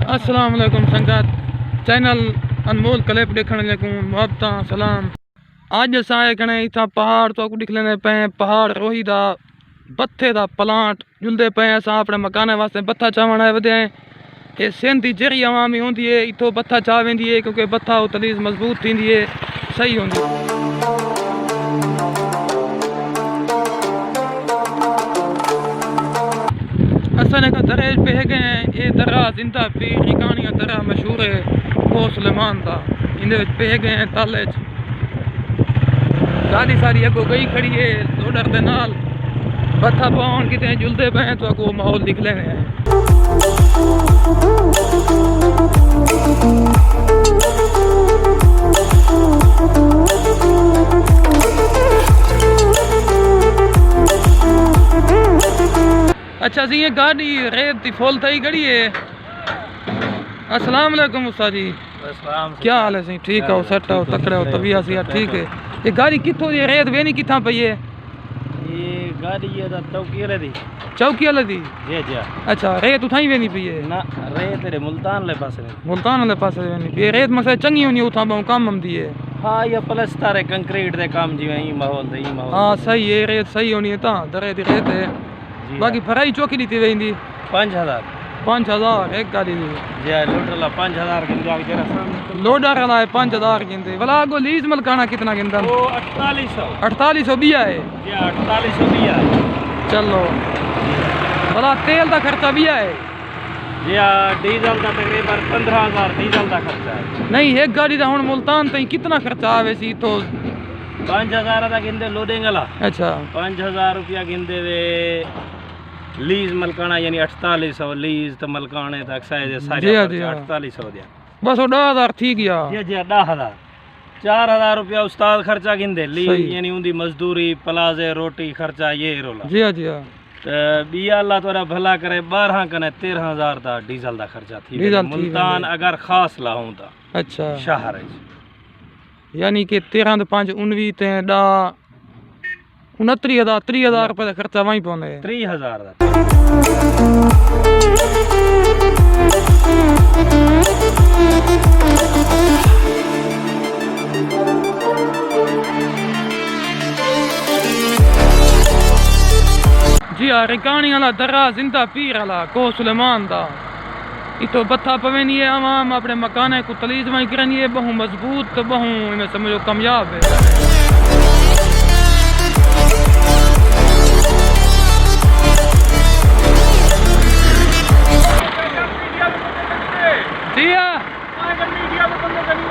अस्सलाम वालेकुम संगत चैनल अनमोल क्लिप देखने लगे मुहब्बत सलाम। अज अस कने इतना पहाड़ तो दिख लेने पे पहाड़ रोही दा बत्थे दा प्लांट जुलते पे अस अपने मकाने वास्ते बत्था चावण आए वधे ये सिंध की जरी आवामी होंगी है इतों बत्था चाह वेंदी है क्योंकि बत्था तलीज़ मजबूत थी है सही होंगी। असाने का दरेज पे है ये दर्रा जिंदा पीर रिकानिया दर्रा मशहूर है वो सुलेमान का इन पे है ताले गाड़ी सारी अगो गई खड़ी है लोडर दे नाल बत्था पाउन कितने जुलते पे तो अगो माहौल दिख लेने हैं। अच्छा जी ये गाड़ी रेत की फुल थी खड़ी है। अस्सलाम वालेकुम उस्ताद जी। क्या हाल है सी? ठीक है सेट हो तकड़े हो तबिया सी ठीक है। ये गाड़ी कितों दी रेत वेनी किथा पई है? ये गाड़ी ये चौकी वाले दी। चौकी वाले दी? जी जी। अच्छा रेत उठाई वेनी पई है? ना रेत तेरे मुल्तान वाले पास में। मुल्तान वाले पास वेनी पई है रेत मसे चंगी होनी उठा बहु काम आंदी है। हाँ ये प्लास्टर है कंक्रीट दे काम जिवें ही माहौल दे ही माहौल। हाँ सही है रेत सही होनी है ता दरे दी रेत है। बाकी फराई चौकी दी वेंदी 5000 5000 एक गाड़ी दी। जी लोडर ला 5000 गिन जा के रहा। लोडर वाला 5000 गिनते वाला गो लीज मलकाना कितना गिनदा? वो 4800 4800 बिया है। जी 4800 बिया है। चलो वाला तेल का खर्चा बिया है। जी डीजल का तकरीबन 15000 डीजल का खर्चा है। नहीं एक गाड़ी का हुन मुल्तान तई कितना खर्चा आवे सी तो 5000 का गिनदे लोडिंग वाला। अच्छा 5000 रुपया गिनदे वे लीज मलकाना यानी 4800 लीज तो मलकाने तक सारे सारे 4800 दिया बस वो 10000 थी गया। जी जी 10000 4000 रुपया उस्ताद खर्चा गिनदे लीज यानी उनकी मजदूरी प्लाजे रोटी खर्चा ये रोला। जी जी बिया अल्लाह तोरा भला करे 12 कने 13000 दा डीजल दा खर्चा थी मुल्तान अगर खास लाऊं ता। अच्छा शहर है यानी कि 13 तो 5 19 ते 29,000 30,000 रुपए का खर्चा वहीं पौने 30,000 दा। जी हाँ रिकानी वाला दर्रा जिंदा पीर वाला को सुलेमान दा इतो बत्था पवेनी है आवाम अपने मकाने को तलीज में करनी है बहु मजबूत बहु इन्हें समझो कामयाब है।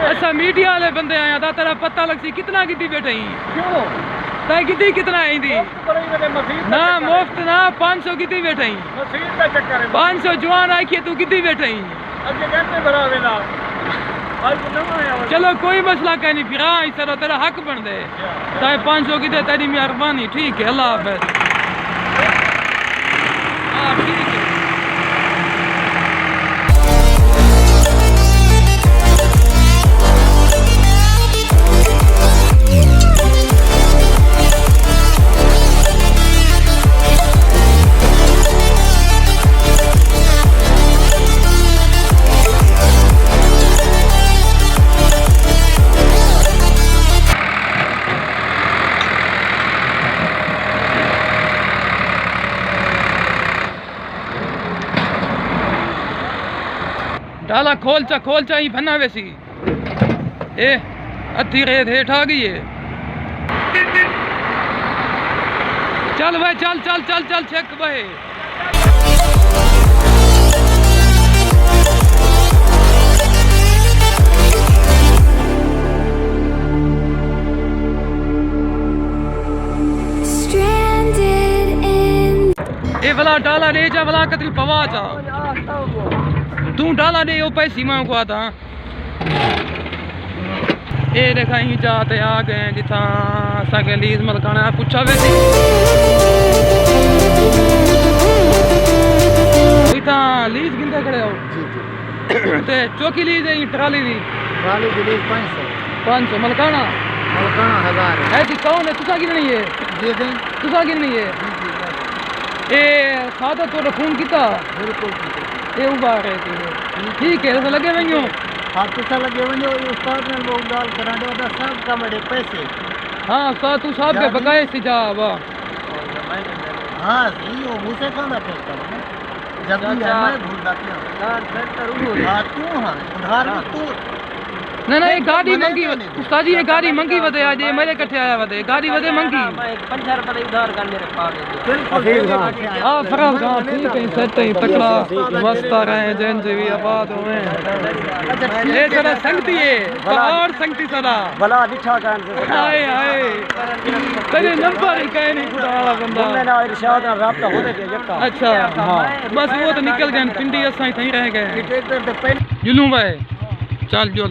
अच्छा मीडिया वाले बंदे आया था तेरा पता लग सी कितना की बैठे क्यों कितना आई थी ना मुफ्त ना 500 की बैठे 500 जवान आखिए तू कितनी बैठे चलो कोई मसला कहीं नहीं फिर हाँ इस तरह तेरा हक बन दे चाहे 500 की दे तेरी मेहरबानी ठीक है अल्लाह हाफ़िज़। हाँ ठीक है डाला खोल चा ही फना वैसी ए अद्धी रेत हेठ आ गई है। चल भाई चल चल चल चल छेक भाई ए वाला डाला ले जा वाला कतरी पवा जा तू डाला दे पैसी मैं को आता ये देखा ही जाते आ गए जिथा सके लीज मलकाना पूछा वैसी इतना लीज गिनते खड़े हो ते चौकी लीज है ट्राली दी लीज 500 मलकाना 1000 है जी कौन है तुसा गिननी है तुसा गिननी है ये सादा तो फोन किता बिल्कुल ये उबार है ठीक है तो लगे वञो हाथ से लगे वञो उस्ताद ने वो गाल कराने वाला सब का बड़े पैसे हाँ सा तू साहब के बकाए सी जा वाह हाँ सही हो मुझसे कहाँ बैठे कर जब भी है मैं भूल जाती हूँ हाँ तू हाँ उधार में तू ना ना ये गाड़ी मंगी उस्ताद जी ये गाड़ी मंगी वदे आज ये मेरे कट्ठे आया वदे गाड़ी वदे मंगी हाँ फराज हाँ ठीक है सच ही तकड़ा मस्त आ रहे हैं जैन जी भी आबाद हुए ये सदा संगती है पहाड़ संगती सदा भला दिखा कान से हाय हाय तेरे नंबर ही कहीं नहीं खुदा वाला बंदा मैंने इरशाद ਨਾਲ राब्ता होने के जक्का अच्छा हाँ बस वो तो निकल गए पिंडी असां ही रह गए जुलूं भाई चल जुल